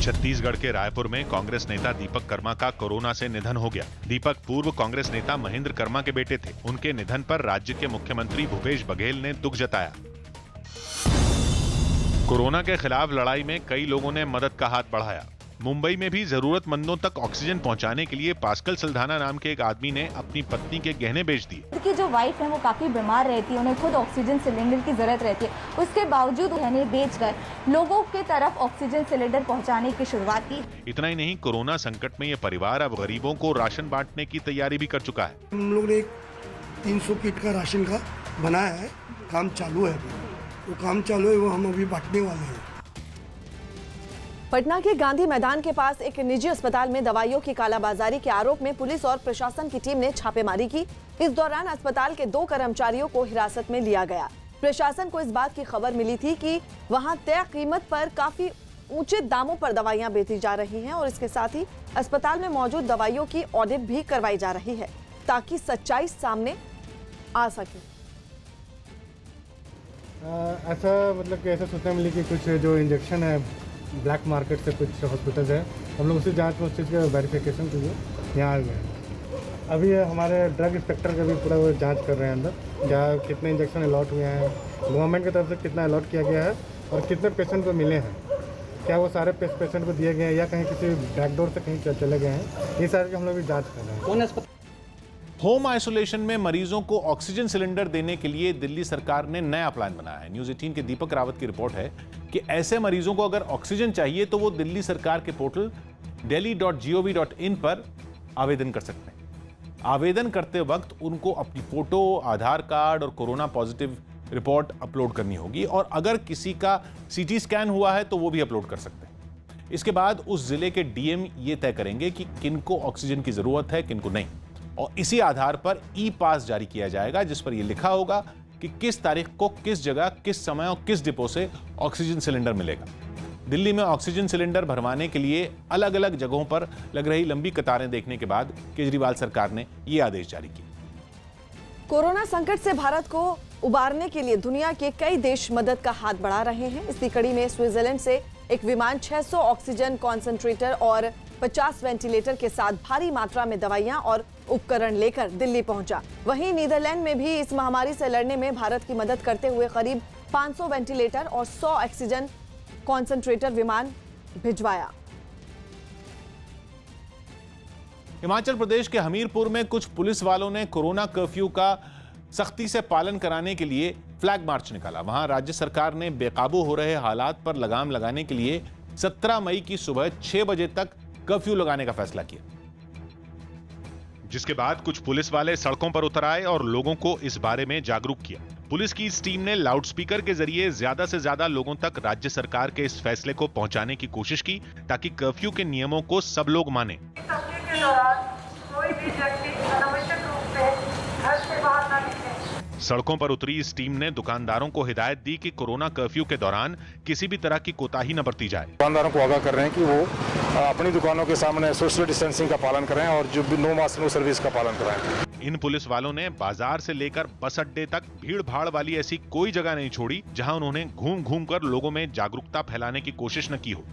छत्तीसगढ़ के रायपुर में कांग्रेस नेता दीपक कर्मा का कोरोना से निधन हो गया। दीपक पूर्व कांग्रेस नेता महेंद्र कर्मा के बेटे थे। उनके निधन पर राज्य के मुख्यमंत्री भूपेश बघेल ने दुख जताया। कोरोना के खिलाफ लड़ाई में कई लोगों ने मदद का हाथ बढ़ाया। मुंबई में भी जरूरतमंदों तक ऑक्सीजन पहुंचाने के लिए पास्कल सल्धाना नाम के एक आदमी ने अपनी पत्नी के गहने बेच दिए। उनकी जो वाइफ है वो काफी बीमार रहती है, उन्हें खुद ऑक्सीजन सिलेंडर की जरूरत रहती है, उसके बावजूद गहने बेचकर लोगों के तरफ ऑक्सीजन सिलेंडर पहुंचाने की शुरुआत की। इतना ही नहीं, कोरोना संकट में ये परिवार अब गरीबों को राशन बांटने की तैयारी भी कर चुका है। हम लोग ने 300 किट का राशन का बनाया है, काम चालू है। वो काम चालू है, वो हम अभी बांटने वाले हैं। पटना के गांधी मैदान के पास एक निजी अस्पताल में दवाइयों की कालाबाजारी के आरोप में पुलिस और प्रशासन की टीम ने छापेमारी की। इस दौरान अस्पताल के 2 कर्मचारियों को हिरासत में लिया गया। प्रशासन को इस बात की खबर मिली थी कि वहां तय कीमत पर काफी ऊंचे दामों पर दवाइयां बेची जा रही हैं और इसके साथ ही अस्पताल में मौजूद दवाइयों की ऑडिट भी करवाई जा रही है ताकि सच्चाई सामने आ सके। ऐसा मतलब कि ऐसा सूचना मिली कि कुछ जो इंजेक्शन है ब्लैक मार्केट से कुछ हॉस्पिटल्स है, हम लोग उसी जांच में उस चीज़ के वेरिफिकेशन के लिए यहाँ आ गए हैं। अभी हमारे ड्रग इंस्पेक्टर का भी पूरा वो जांच कर रहे हैं अंदर, क्या कितने इंजेक्शन अलॉट हुए हैं, गवर्नमेंट की तरफ से कितना अलॉट किया गया है और कितने पेशेंट को मिले हैं, क्या वो सारे पेशेंट को दिए गए हैं या कहीं किसी बैकडोर से कहीं चले गए हैं, ये सारे हम लोग भी जाँच कर रहे हैं। होम आइसोलेशन में मरीजों को ऑक्सीजन सिलेंडर देने के लिए दिल्ली सरकार ने नया प्लान बनाया है। न्यूज 18 के दीपक रावत की रिपोर्ट है कि ऐसे मरीजों को अगर ऑक्सीजन चाहिए तो वो दिल्ली सरकार के पोर्टल delhi.gov.in पर आवेदन कर सकते हैं। आवेदन करते वक्त उनको अपनी फोटो, आधार कार्ड और कोरोना पॉजिटिव रिपोर्ट अपलोड करनी होगी और अगर किसी का सीटी स्कैन हुआ है तो वो भी अपलोड कर सकते हैं। इसके बाद उस जिले के डीएम ये तय करेंगे कि किनको ऑक्सीजन की जरूरत है, किनको नहीं, और इसी आधार पर ई पास जारी किया जाएगा जिस पर यह लिखा होगा कि किस तारीख को, किस जगह, किस समय और किस डिपो से ऑक्सीजन सिलेंडर मिलेगा। दिल्ली में ऑक्सीजन सिलेंडर भरवाने के लिए अलग अलग जगहों पर लग रही लंबी कतारें देखने के बाद केजरीवाल सरकार ने यह आदेश जारी किया। कोरोना संकट से भारत को उबारने के लिए दुनिया के कई देश मदद का हाथ बढ़ा रहे हैं। इसी कड़ी में स्विट्जरलैंड से एक विमान 600 ऑक्सीजन कॉन्सेंट्रेटर और 50 वेंटिलेटर के साथ भारी मात्रा में दवाइयां और उपकरण लेकर दिल्ली पहुंचा। वहीं नीदरलैंड में भी इस महामारी से लड़ने में भारत की मदद करते हुए करीब 500 वेंटिलेटर और 100 ऑक्सीजन कॉन्सेंट्रेटर विमान भिजवाया। हिमाचल प्रदेश के हमीरपुर में कुछ पुलिस वालों ने कोरोना कर्फ्यू का सख्ती से पालन कराने के लिए फ्लैग मार्च निकाला। वहां राज्य सरकार ने बेकाबू हो रहे हालात पर लगाम लगाने के लिए 17 मई की सुबह 6 बजे तक कर्फ्यू लगाने का फैसला किया, जिसके बाद कुछ पुलिस वाले सड़कों पर उतर आए और लोगों को इस बारे में जागरूक किया। पुलिस की इस टीम ने लाउडस्पीकर के जरिए ज्यादा से ज्यादा लोगों तक राज्य सरकार के इस फैसले को पहुंचाने की कोशिश की ताकि कर्फ्यू के नियमों को सब लोग माने। के दौरान कोई भी व्यक्ति अनावश्यक रूप से घर से बाहर न निकले। सड़कों पर उतरी इस टीम ने दुकानदारों को हिदायत दी कि कोरोना कर्फ्यू के दौरान किसी भी तरह की कोताही न बरती जाए। दुकानदारों को आगाह कर रहे हैं कि वो अपनी दुकानों के सामने सोशल डिस्टेंसिंग का पालन करें और जो भी नो मास्क नो सर्विस का पालन कराएं। इन पुलिस वालों ने बाजार से लेकर बस अड्डे तक भीड़ भाड़ वाली ऐसी कोई जगह नहीं छोड़ी जहां उन्होंने घूम घूम कर लोगों में जागरूकता फैलाने की कोशिश न की हो।